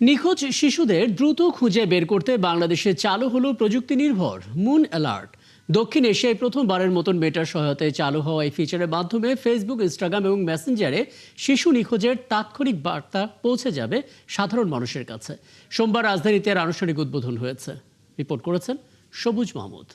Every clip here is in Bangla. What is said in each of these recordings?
নিখোঁজ শিশুদের দ্রুত খুঁজে বের করতে বাংলাদেশে চালু হলো প্রযুক্তি নির্ভর মুন অ্যালার্ট। দক্ষিণ এশিয়ায় প্রথমবারের মতন মেটার সহায়তায় চালু হওয়া এই ফিচারের মাধ্যমে ফেসবুক, ইনস্টাগ্রাম এবং মেসেঞ্জারে শিশু নিখোঁজের তাৎক্ষণিক বার্তা পৌঁছে যাবে সাধারণ মানুষের কাছে। সোমবার রাজধানীতে এর আনুষ্ঠানিক উদ্বোধন হয়েছে। রিপোর্ট করেছেন সবুজ মাহমুদ।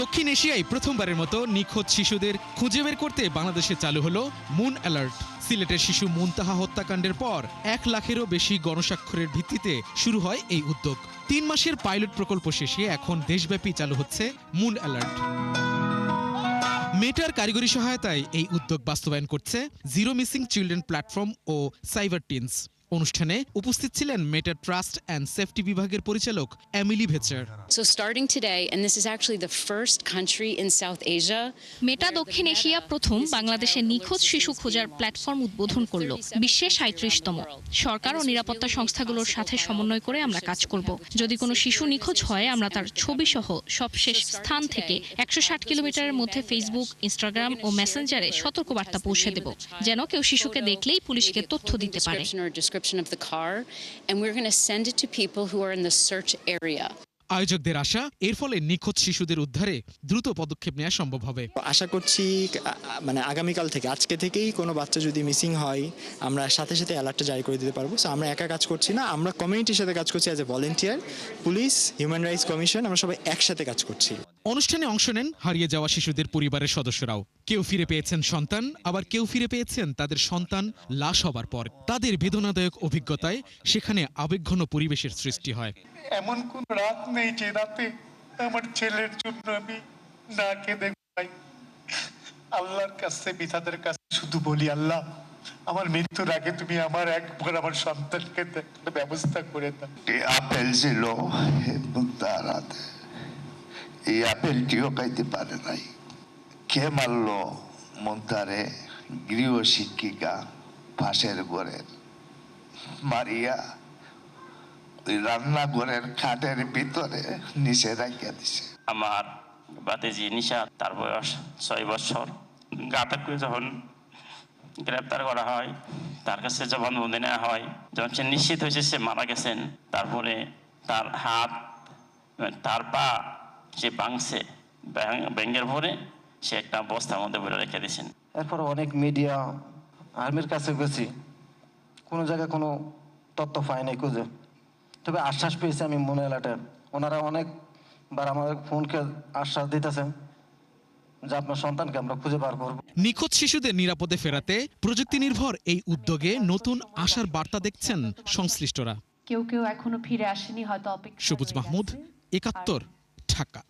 দক্ষিণ এশিয়ায় প্রথমবারের মতো নিখোঁজ শিশুদের খুঁজে বের করতে বাংলাদেশে চালু হলো মুন অ্যালার্ট। সিলেটের শিশু মুনতাহা হত্যাকাণ্ডের পর 1 লাখেরও বেশি গণস্বাক্ষরের ভিত্তিতে শুরু হয় এই উদ্যোগ। 3 মাসের পাইলট প্রকল্প শেষে এখন দেশব্যাপী চালু হচ্ছে মুন অ্যালার্ট। মেটার কারিগরি সহায়তায় এই উদ্যোগ বাস্তবায়ন করছে জিরো মিসিং চিলড্রেন প্ল্যাটফর্ম ও সাইবার টিনস। অনুষ্ঠানে উপস্থিত ছিলেন মেটার ট্রাস্ট অ্যান্ড সেফটি বিভাগের পরিচালক Emily ভেচার। So starting today, and this is actually the first country in South Asia, মেটা দক্ষিণ এশিয়া প্রথম বাংলাদেশে নিখোঁজ শিশু খোঁজার প্ল্যাটফর্ম উদ্বোধন করল। বিশ্বের 37তম। সরকার ও নিরাপত্তা সংস্থাগুলোর সাথে সমন্বয় করে আমরা কাজ করব। যদি কোনো শিশু নিখোঁজ হয়, আমরা তার ছবি সহ সবশেষ স্থান থেকে 160 কিলোমিটারের মধ্যে ফেসবুক, ইনস্টাগ্রাম ও মেসেঞ্জারে সতর্কবার্তা পৌঁছে দেব, যেন কেউ শিশুকে দেখলেই পুলিশকে তথ্য দিতে পারে। of the car, and we're going to send it to people who are in the search area. আয়োজকদের আশা, এর ফলে নিখোঁজ শিশুদের উদ্ধারে দ্রুত পদক্ষেপ নেওয়া সম্ভব হবে। আশা করছি আগামীকাল থেকে, আজকে থেকেই কোনো বাচ্চা যদি মিসিং হয়, আমরা সাথে সাথে অ্যালার্টটা জারি করে দিতে পারবো। সো আমরা একা কাজ করছি না, আমরা কমিউনিটির সাথে কাজ করছি, as a volunteer, police, human rights commission, আমরা সবাই একসাথে কাজ করছি। অনুষ্ঠানে অংশ নেন হারিয়ে যাওয়া শিশুদের পরিবারের সদস্যরাও। কেউ ফিরে পেয়েছেন সন্তান, আবার কেউ ফিরে পেয়েছেন তাদের সন্তান লাশ হবার পর। তাদের বেদনাদায়ক অভিজ্ঞতায় সেখানে আবেগঘন পরিবেশের সৃষ্টি হয়। এমন কোন রাত নেই যে রাতে আমার ছেলের জন্য আমি না কেঁদে পাই। আল্লাহর কাছে, বিধাতার কাছে শুধু বলি, আল্লাহ, আমার মৃত্যুর আগে তুমি আমার একবার আমার সন্তানকে দেখার ব্যবস্থা করে দাও। এই আপেল ছিল তার হাতে, এই আপেলটিও খাইতে পারে নাই। কে মারল মুনতারে? গৃহ শিক্ষিকা পাশের ঘরের মারিয়া ওই রান্নাঘরের খাটের ভিতরে নিচে রাখিয়া দিছে। আমার ভাতিজি নিশা, তার বয়স 6 বছর। গাতক করে যখন গ্রেপ্তার করা হয়, তার কাছে জবানবন্দি নেওয়া হয়, যখন সে নিশ্চিত হয়েছে সে মারা গেছেন, তারপরে তার হাত, তার পা সে ভাঙছে, ব্যাঙ্গের ভরে সে একটা বস্তার মধ্যে ভরে রেখে দিয়েছেন। এরপর অনেক মিডিয়া, আর্মির কাছে গেছি, কোনো জায়গায় কোনো তথ্য পাই নাই খুঁজে। তবে আশ্বাস পেয়েছি আমি মনে এলাটে, ওনারা অনেকবার আমাদের ফোনকে আশ্বাস দিতেছেন যে আপনার সন্তানকে আমরা খুঁজে বার করব। নিখোঁজ শিশুদের নিরাপদে ফেরাতে প্রযুক্তি নির্ভর এই উদ্যোগে নতুন আশার বার্তা দেখছেন সংশ্লিষ্টরা। কেউ এখনো ফিরে আসেনি, হয়তো অপেক্ষা। সবুজ মাহমুদ, 71, ঢাকা।